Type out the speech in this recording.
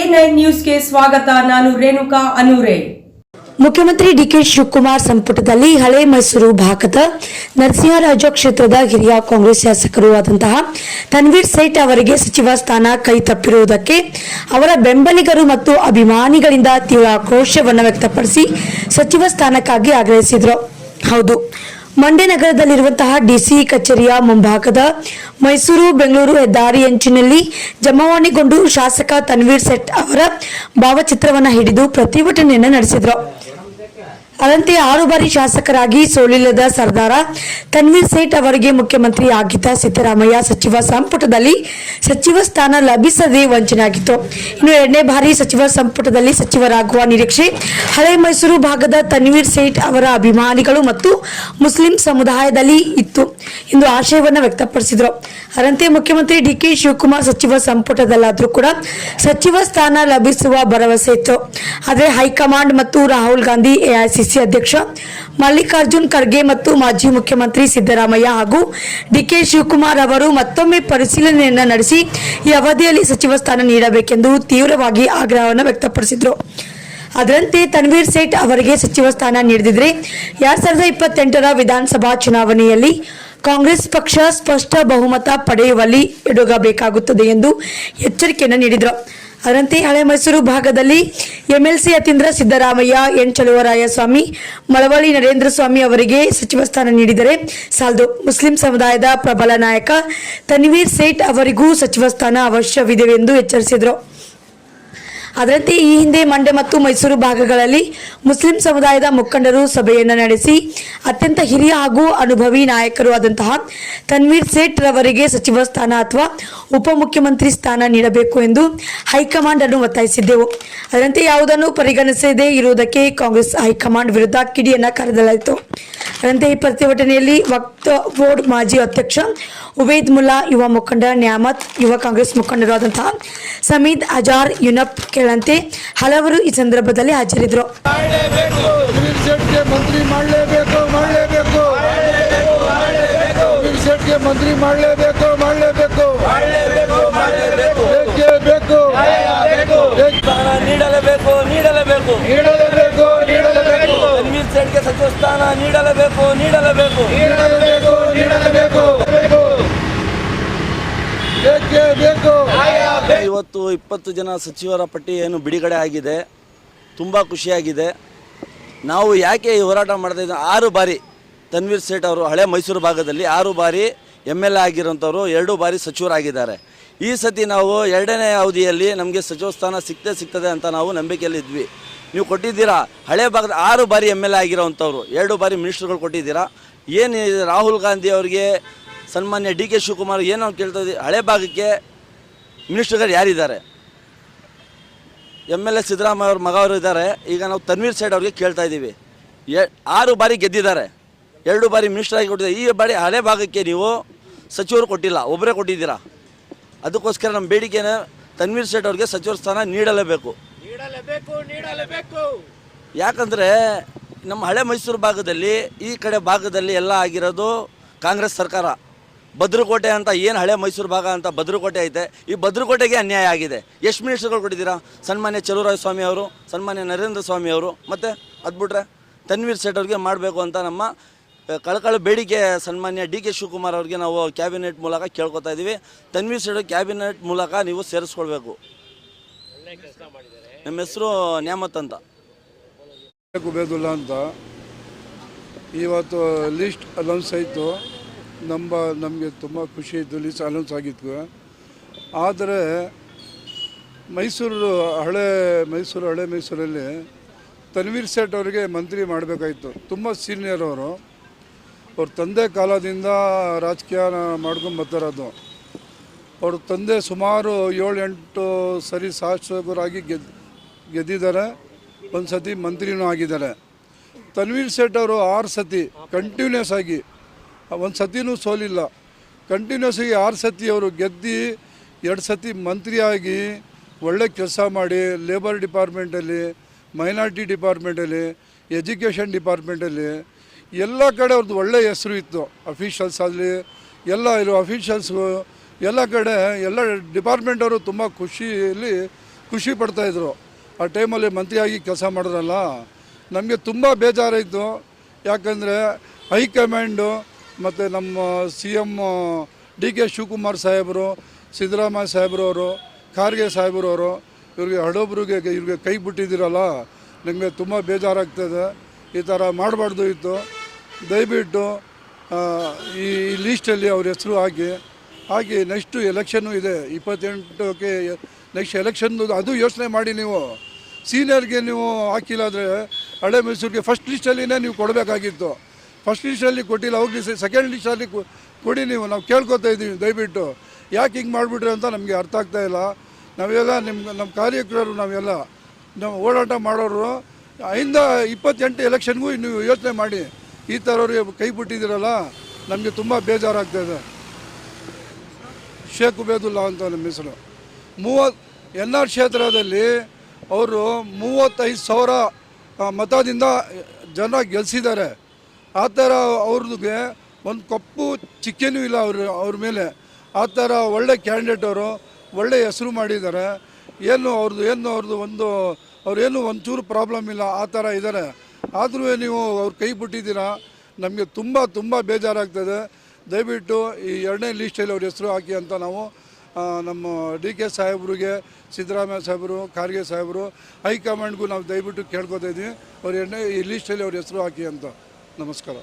A9 ನ್ಯೂಸ್ಗೆ ಸ್ವಾಗತ. ನಾನು ರೇಣುಕಾ ಅನೂರೆ. ಮುಖ್ಯಮಂತ್ರಿ ಡಿಕೆ ಶಿವಕುಮಾರ್ ಸಂಪುಟದಲ್ಲಿ ಹಳೆ ಮೈಸೂರು ಭಾಗದ ನರಸಿಂಹರಾಜ ಕ್ಷೇತ್ರದ ಹಿರಿಯ ಕಾಂಗ್ರೆಸ್ ಶಾಸಕರು ಆದಂತಹ ತನ್ವೀರ್ ಸೇಠ್ ಅವರಿಗೆ ಸಚಿವ ಸ್ಥಾನ ಕೈ ತಪ್ಪಿರುವುದಕ್ಕೆ ಅವರ ಬೆಂಬಲಿಗರು ಮತ್ತು ಅಭಿಮಾನಿಗಳಿಂದ ತೀವ್ರ ಆಕ್ರೋಶವನ್ನು ವ್ಯಕ್ತಪಡಿಸಿ ಸಚಿವ ಸ್ಥಾನಕ್ಕಾಗಿ ಆಗ್ರಹಿಸಿದರು. ಹೌದು, ಮಂಡ್ಯ ನಗರದಲ್ಲಿರುವಂತಹ ಡಿಸಿ ಕಚೇರಿಯ ಮುಂಭಾಗದ ಮೈಸೂರು ಬೆಂಗಳೂರು ಹೆದ್ದಾರಿ ಅಂಚಿನಲ್ಲಿ ಜಮಾವಣೆಗೊಂಡು ಶಾಸಕ ತನ್ವೀರ್ ಸೇಠ್ ಅವರ ಭಾವಚಿತ್ರವನ್ನು ಹಿಡಿದು ಪ್ರತಿಭಟನೆಯನ್ನು ನಡೆಸಿದರು. ಅದರಂತೆ 6 ಬಾರಿ ಶಾಸಕರಾಗಿ ಸೋಲಿಲ್ಲದ ಸರ್ದಾರ ತನ್ವೀರ್ ಸೇಠ್ ಅವರಿಗೆ ಮುಖ್ಯಮಂತ್ರಿ ಆಗಿದ್ದ ಸಿದ್ದರಾಮಯ್ಯ ಸಚಿವ ಸಂಪುಟದಲ್ಲಿ ಸಚಿವ ಸ್ಥಾನ ಲಭಿಸದೆ ವಂಚನೆಯಾಗಿತ್ತು. ಇನ್ನು 2ನೇ ಬಾರಿ ಸಚಿವ ಸಂಪುಟದಲ್ಲಿ ಸಚಿವರಾಗುವ ನಿರೀಕ್ಷೆ ಹಳೆ ಮೈಸೂರು ಭಾಗದ ತನ್ವೀರ್ ಸೇಠ್ ಅವರ ಅಭಿಮಾನಿಗಳು ಮತ್ತು ಮುಸ್ಲಿಂ ಸಮುದಾಯದಲ್ಲಿ ಇತ್ತು ಎಂದು ಆಶಯವನ್ನು ವ್ಯಕ್ತಪಡಿಸಿದರು. ಅದರಂತೆ ಮುಖ್ಯಮಂತ್ರಿ ಡಿಕೆ ಶಿವಕುಮಾರ್ ಸಚಿವ ಸಂಪುಟದಲ್ಲಾದರೂ ಕೂಡ ಸಚಿವ ಸ್ಥಾನ ಲಭಿಸುವ ಭರವಸೆ ಇತ್ತು. ಆದರೆ ಹೈಕಮಾಂಡ್ ಮತ್ತು ರಾಹುಲ್ ಗಾಂಧಿ, ಎಐಸಿಸಿ ಅಧ್ಯಕ್ಷ ಮಲ್ಲಿಕಾರ್ಜುನ್ ಖರ್ಗೆ ಮತ್ತು ಮಾಜಿ ಮುಖ್ಯಮಂತ್ರಿ ಸಿದ್ದರಾಮಯ್ಯ ಹಾಗೂ ಡಿಕೆ ಶಿವಕುಮಾರ್ ಅವರು ಮತ್ತೊಮ್ಮೆ ಪರಿಶೀಲನೆಯನ್ನು ನಡೆಸಿ ಈ ಅವಧಿಯಲ್ಲಿ ಸಚಿವ ಸ್ಥಾನ ನೀಡಬೇಕೆಂದು ತೀವ್ರವಾಗಿ ಆಗ್ರಹವನ್ನು ವ್ಯಕ್ತಪಡಿಸಿದರು. ಅದರಂತೆ ತನ್ವೀರ್ ಸೇಠ್ ಅವರಿಗೆ ಸಚಿವ ಸ್ಥಾನ ನೀಡದಿದ್ದರೆ 2028ರ ವಿಧಾನಸಭಾ ಚುನಾವಣೆಯಲ್ಲಿ ಕಾಂಗ್ರೆಸ್ ಪಕ್ಷ ಸ್ಪಷ್ಟ ಬಹುಮತ ಪಡೆಯುವಲ್ಲಿ ಎಡಗಬೇಕಾಗುತ್ತದೆ ಎಂದು ಎಚ್ಚರಿಕೆಯನ್ನು ನೀಡಿದರು. ಅದರಂತೆ ಹಳೆ ಮೈಸೂರು ಭಾಗದಲ್ಲಿ ಎಂಎಲ್ಸಿ ಯತೀಂದ್ರ ಸಿದ್ದರಾಮಯ್ಯ, ಎನ್ ಚಲುವರಾಯಸ್ವಾಮಿ, ಮಳವಳ್ಳಿ ನರೇಂದ್ರ ಸ್ವಾಮಿ ಅವರಿಗೆ ಸಚಿವ ಸ್ಥಾನ ನೀಡಿದರೆ ಸಾಲದು. ಮುಸ್ಲಿಂ ಸಮುದಾಯದ ಪ್ರಬಲ ನಾಯಕ ತನ್ವೀರ್ ಸೇಠ್ ಅವರಿಗೂ ಸಚಿವ ಸ್ಥಾನ ಅವಶ್ಯವಿದೆ ಎಂದು ಎಚ್ಚರಿಸಿದರು. ಅದರಂತೆ ಈ ಹಿಂದೆ ಮಂಡ್ಯ ಮತ್ತು ಮೈಸೂರು ಭಾಗಗಳಲ್ಲಿ ಮುಸ್ಲಿಂ ಸಮುದಾಯದ ಮುಖಂಡರು ಸಭೆಯನ್ನು ನಡೆಸಿ ಅತ್ಯಂತ ಹಿರಿಯ ಹಾಗೂ ಅನುಭವಿ ನಾಯಕರು ಆದಂತಹ ತನ್ವೀರ್ ಸೇಠ್ ರವರಿಗೆ ಸಚಿವ ಸ್ಥಾನ ಅಥವಾ ಉಪಮುಖ್ಯಮಂತ್ರಿ ಸ್ಥಾನ ನೀಡಬೇಕು ಎಂದು ಹೈಕಮಾಂಡ್ ಅನ್ನು ಒತ್ತಾಯಿಸಿದ್ದೆವು. ಅದರಂತೆ ಯಾವುದನ್ನು ಪರಿಗಣಿಸದೇ ಇರುವುದಕ್ಕೆ ಕಾಂಗ್ರೆಸ್ ಹೈಕಮಾಂಡ್ ವಿರುದ್ಧ ಕಿಡಿಯನ್ನು ಕರೆದಲಾಯಿತು. ಅದರಂತೆ ಈ ಪ್ರತಿಭಟನೆಯಲ್ಲಿ ವಕ್ಫ್ ಬೋರ್ಡ್ ಮಾಜಿ ಅಧ್ಯಕ್ಷ ಉಬೇದ್ ಮುಲ್ಲಾ, ಯುವ ಮುಖಂಡ ನ್ಯಾಮತ್, ಯುವ ಕಾಂಗ್ರೆಸ್ ಮುಖಂಡರು ಆದಂತಹ ಸಮೀದ್ ಅಜಾರ್, ಯುನಪ್ ಕೇಳಂತೆ ಹಲವರು ಈ ಸಂದರ್ಭದಲ್ಲಿ ಹಾಜರಿದ್ದರು. ಮಂತ್ರಿ ಮಾಡಲೇಬೇಕು ಮಂತ್ರಿ ಮಾಡಲೇಬೇಕು ತನ್ವೀರ್ ಸೇಠ್ಗೆ ಸಚಿವ ಸ್ಥಾನ ನೀಡಲೇಬೇಕು. ಇವತ್ತು 20 ಜನ ಸಚಿವರ ಪಟ್ಟಿ ಏನು ಬಿಡುಗಡೆ ಆಗಿದೆ, ತುಂಬ ಖುಷಿಯಾಗಿದೆ. ನಾವು ಯಾಕೆ ಈ ಹೋರಾಟ ಮಾಡ್ತಾ ಇದ್ದೀವಿ, 6 ಬಾರಿ ತನ್ವೀರ್ ಸೇಠ್ ಅವರು ಹಳೆ ಮೈಸೂರು ಭಾಗದಲ್ಲಿ 6 ಬಾರಿ MLA ಆಗಿರೋಂಥವ್ರು, 2 ಬಾರಿ ಸಚಿವರಾಗಿದ್ದಾರೆ. ಈ ಸತಿ ನಾವು 2ನೇ ಅವಧಿಯಲ್ಲಿ ನಮಗೆ ಸಚಿವ ಸ್ಥಾನ ಸಿಗ್ತದೆ ಅಂತ ನಾವು ನಂಬಿಕೆಯಲ್ಲಿ ಇದ್ವಿ. ನೀವು ಕೊಟ್ಟಿದ್ದೀರಾ. ಹಳೆ ಭಾಗದ 6 ಬಾರಿ MLA ಆಗಿರೋವಂಥವ್ರು, 2 ಬಾರಿ ಮಿನಿಸ್ಟರ್ಗಳು ಕೊಟ್ಟಿದ್ದೀರಾ. ಏನು ರಾಹುಲ್ ಗಾಂಧಿ ಅವರಿಗೆ, ಸನ್ಮಾನ್ಯ ಡಿ ಕೆ ಶಿವಕುಮಾರ್ ಏನು ನಾವು ಕೇಳ್ತಾ ಇದ್ದೀವಿ, ಹಳೆ ಭಾಗಕ್ಕೆ ಮಿನಿಸ್ಟರ್ಗಳು ಯಾರಿದ್ದಾರೆ? MLA ಸಿದ್ದರಾಮಯ್ಯ ಅವ್ರ ಮಗ ಅವರು ಇದ್ದಾರೆ. ಈಗ ನಾವು ತನ್ವೀರ್ ಸೇಠ್ ಅವ್ರಿಗೆ ಕೇಳ್ತಾ ಇದ್ದೀವಿ. 6 ಬಾರಿ ಗೆದ್ದಿದ್ದಾರೆ, 2 ಬಾರಿ ಮಿನಿಸ್ಟರ್ ಆಗಿ ಕೊಟ್ಟಿದ್ದಾರೆ. ಈ ಬಾರಿ ಹಳೆ ಭಾಗಕ್ಕೆ ನೀವು ಸಚಿವರು ಕೊಟ್ಟಿಲ್ಲ, ಒಬ್ಬರೇ ಕೊಟ್ಟಿದ್ದೀರಾ. ಅದಕ್ಕೋಸ್ಕರ ನಮ್ಮ ಬೇಡಿಕೆನ ತನ್ವೀರ್ ಸೇಠ್ ಅವ್ರಿಗೆ ಸಚಿವರ ಸ್ಥಾನ ನೀಡಲೇಬೇಕು. ಯಾಕಂದರೆ ನಮ್ಮ ಹಳೆ ಮೈಸೂರು ಭಾಗದಲ್ಲಿ, ಈ ಕಡೆ ಭಾಗದಲ್ಲಿ ಎಲ್ಲ ಆಗಿರೋದು ಕಾಂಗ್ರೆಸ್ ಸರ್ಕಾರ. ಭದ್ರಕೋಟೆ ಅಂತ ಏನು ಹಳೆ ಮೈಸೂರು ಭಾಗ ಅಂತ ಭದ್ರಕೋಟೆ ಐತೆ, ಈ ಭದ್ರಕೋಟೆಗೆ ಅನ್ಯಾಯ ಆಗಿದೆ. ಎಷ್ಟು ಮಿನಿಸ್ಟರ್ಗಳು ಕೊಟ್ಟಿದ್ದೀರಾ? ಸನ್ಮಾನ್ಯ ಚಲುವರಾಯಸ್ವಾಮಿ ಅವರು, ಸನ್ಮಾನ್ಯ ನರೇಂದ್ರ ಸ್ವಾಮಿ ಅವರು, ಮತ್ತು ಅದ್ಬಿಟ್ರೆ ತನ್ವೀರ್ ಸೇಠ್ ಅವ್ರಿಗೆ ಮಾಡಬೇಕು ಅಂತ ನಮ್ಮ ಕಳಕಳ ಬೇಡಿಕೆ ಸನ್ಮಾನ್ಯ ಡಿ ಕೆ ಶಿವಕುಮಾರ್ ಅವ್ರಿಗೆ ನಾವು ಕ್ಯಾಬಿನೆಟ್ ಮೂಲಕ ಕೇಳ್ಕೊತಾ ಇದ್ದೀವಿ. ತನ್ವೀರ್ ಸೇಠ್ ಕ್ಯಾಬಿನೆಟ್ ಮೂಲಕ ನೀವು ಸೇರಿಸ್ಕೊಳ್ಬೇಕು. ನಮ್ಮ ಹೆಸರು ನ್ಯಾಮತ್ ಅಂತ. ಉಬೇದುಲ್ಲಾ ಅಂತ ಇವತ್ತು ಲಿಸ್ಟ್ ಅನೌನ್ಸ್ ಆಯಿತು. ನಮಗೆ ತುಂಬ ಖುಷಿ ಇತ್ತು ಲಿಸ್ಟ್ ಅನೌನ್ಸ್ ಆಗಿತ್ತು. ಆದರೆ ಹಳೆ ಮೈಸೂರಲ್ಲಿ ತನ್ವೀರ್ ಸೇಠ್ ಅವರಿಗೆ ಮಂತ್ರಿ ಮಾಡಬೇಕಾಯಿತು. ತುಂಬ ಸೀನಿಯರ್ ಅವರು, ಅವ್ರ ತಂದೆ ಕಾಲದಿಂದ ರಾಜಕೀಯ ಮಾಡ್ಕೊಂಡು ಬರ್ತಾರದು. ಅವ್ರ ತಂದೆ ಸುಮಾರು 7-8 ಸರಿ ಶಾಸಕರಾಗಿ ಗೆದ್ದಿದ್ದಾರೆ, ಒಂದು ಸತಿ ಮಂತ್ರಿನೂ ಆಗಿದ್ದಾರೆ. ತನ್ವೀರ್ ಸೇಠ್ ಅವರು 6 ಸತಿ ಕಂಟಿನ್ಯೂಸ್ ಆಗಿ, ಒಂದು ಸತಿನೂ ಸೋಲಿಲ್ಲ, ಕಂಟಿನ್ಯೂಸ್ ಆಗಿ 6 ಸತಿ ಅವರು ಗೆದ್ದು 2 ಸತಿ ಮಂತ್ರಿಯಾಗಿ ಒಳ್ಳೆ ಕೆಲಸ ಮಾಡಿ ಲೇಬರ್ ಡಿಪಾರ್ಟ್ಮೆಂಟಲ್ಲಿ, ಮೈನಾರಿಟಿ ಡಿಪಾರ್ಟ್ಮೆಂಟಲ್ಲಿ, ಎಜುಕೇಷನ್ ಡಿಪಾರ್ಟ್ಮೆಂಟಲ್ಲಿ ಎಲ್ಲ ಕಡೆ ಅವ್ರದ್ದು ಒಳ್ಳೆಯ ಹೆಸರು ಇತ್ತು. ಅಫಿಷಿಯಲ್ಸ್ ಅಲ್ಲಿ ಎಲ್ಲ ಅಫಿಷಿಯಲ್ಸು ಎಲ್ಲ ಕಡೆ ಎಲ್ಲ ಡಿಪಾರ್ಟ್ಮೆಂಟವರು ತುಂಬ ಖುಷಿಯಲ್ಲಿ ಖುಷಿ ಪಡ್ತಾಯಿದ್ರು. ಆ ಟೈಮಲ್ಲಿ ಮಂತ್ರಿಯಾಗಿ ಕೆಲಸ ಮಾಡಿದ್ರಲ್ಲ, ನಮಗೆ ತುಂಬ ಬೇಜಾರಾಯಿತು. ಯಾಕಂದರೆ ಹೈಕಮಾಂಡು ಮತ್ತು ನಮ್ಮ CM DK ಶಿವಕುಮಾರ್ ಸಾಹೇಬರು, ಸಿದ್ದರಾಮಯ್ಯ ಸಾಹೇಬ್ರವರು, ಖಾರ್ಗೆ ಸಾಹೇಬ್ರವರು ಇವ್ರಿಗೆ ಕೈ ಬಿಟ್ಟಿದ್ದೀರಲ್ಲ, ನನಗೆ ತುಂಬ ಬೇಜಾರಾಗ್ತದೆ. ಈ ಥರ ಮಾಡಬಾರ್ದು ಇತ್ತು. ದಯವಿಟ್ಟು ಈ ಲೀಸ್ಟಲ್ಲಿ ಅವ್ರ ಹೆಸರು ಹಾಕಿ ನೆಕ್ಸ್ಟು ಎಲೆಕ್ಷನ್ನು ಇದೆ 28ಕ್ಕೆ. ನೆಕ್ಸ್ಟ್ ಎಲೆಕ್ಷನ್ದು ಅದು ಯೋಚನೆ ಮಾಡಿ. ನೀವು ಸೀನಿಯರ್ಗೆ ನೀವು ಹಾಕಿಲ್ಲ ಅಂದರೆ ಹಳೆ ಮೈಸೂರಿಗೆ ಫಸ್ಟ್ ಲಿಸ್ಟಲ್ಲಿನೇ ನೀವು ಕೊಡಬೇಕಾಗಿತ್ತು. ಫಸ್ಟ್ ಲಿಸ್ಟಲ್ಲಿ ಕೊಟ್ಟಿಲ್ಲ, ಹೋಗಿ ಸೆಕೆಂಡ್ ಲಿಸ್ಟಲ್ಲಿ ಕೊಡಿ. ನಾವು ಕೇಳ್ಕೊತಾ ಇದ್ದೀವಿ, ದಯವಿಟ್ಟು ಯಾಕೆ ಹಿಂಗೆ ಮಾಡಿಬಿಟ್ರಿ ಅಂತ ನಮಗೆ ಅರ್ಥ ಆಗ್ತಾಯಿಲ್ಲ. ನಾವೆಲ್ಲ ನಮ್ಮ ಕಾರ್ಯಕರ್ತರು ನಾವು ಓಡಾಟ ಮಾಡೋರು 28 ಎಲೆಕ್ಷನ್ಗೂ ನೀವು ಯೋಚನೆ ಮಾಡಿ. ಈ ಥರವ್ರಿಗೆ ಕೈ ಬಿಟ್ಟಿದ್ದೀರಲ್ಲ, ನಮಗೆ ತುಂಬ ಬೇಜಾರಾಗ್ತಾಯಿದೆ. ಶೇಖ್ ಉಬೇದುಲ್ಲಾ ಅಂತ ನಮ್ಮ ಹೆಸರು. NR ಕ್ಷೇತ್ರದಲ್ಲಿ ಅವರು 35,000 ಮತದಿಂದ ಜನ ಗೆಲ್ಲಿಸಿದ್ದಾರೆ. ಆ ಥರ ಅವ್ರಿಗೆ ಒಂದು ಕಪ್ಪು ಚಿಕ್ಕೇನೂ ಇಲ್ಲ ಅವ್ರ ಮೇಲೆ. ಆ ಥರ ಒಳ್ಳೆ ಕ್ಯಾಂಡಿಡೇಟ್ ಅವರು, ಒಳ್ಳೆ ಹೆಸರು ಮಾಡಿದ್ದಾರೆ. ಅವ್ರೇನು ಒಂಚೂರು ಪ್ರಾಬ್ಲಮ್ ಇಲ್ಲ, ಆ ಥರ ಇದ್ದಾರೆ. ಆದರೂ ನೀವು ಅವ್ರು ಕೈ ಬಿಟ್ಟಿದ್ದೀರಾ, ನಮಗೆ ತುಂಬ ಬೇಜಾರಾಗ್ತದೆ. ದಯವಿಟ್ಟು ಈ 2ನೇ ಲೀಸ್ಟಲ್ಲಿ ಅವ್ರ ಹೆಸರು ಹಾಕಿ ಅಂತ ನಾವು ನಮ್ಮ DK ಸಾಹೇಬ್ರಿಗೆ, ಸಿದ್ದರಾಮಯ್ಯ ಸಾಹೇಬರು, ಖಾರ್ಗೆ ಸಾಹೇಬರು, ಹೈಕಮಾಂಡ್ಗೂ ನಾವು ದಯವಿಟ್ಟು ಕೇಳ್ಕೊತಾ ಇದ್ದೀವಿ. ಈ ಲೀಸ್ಟಲ್ಲಿ ಅವ್ರ ಹೆಸರು ಹಾಕಿ ಅಂತ. ನಮಸ್ಕಾರ.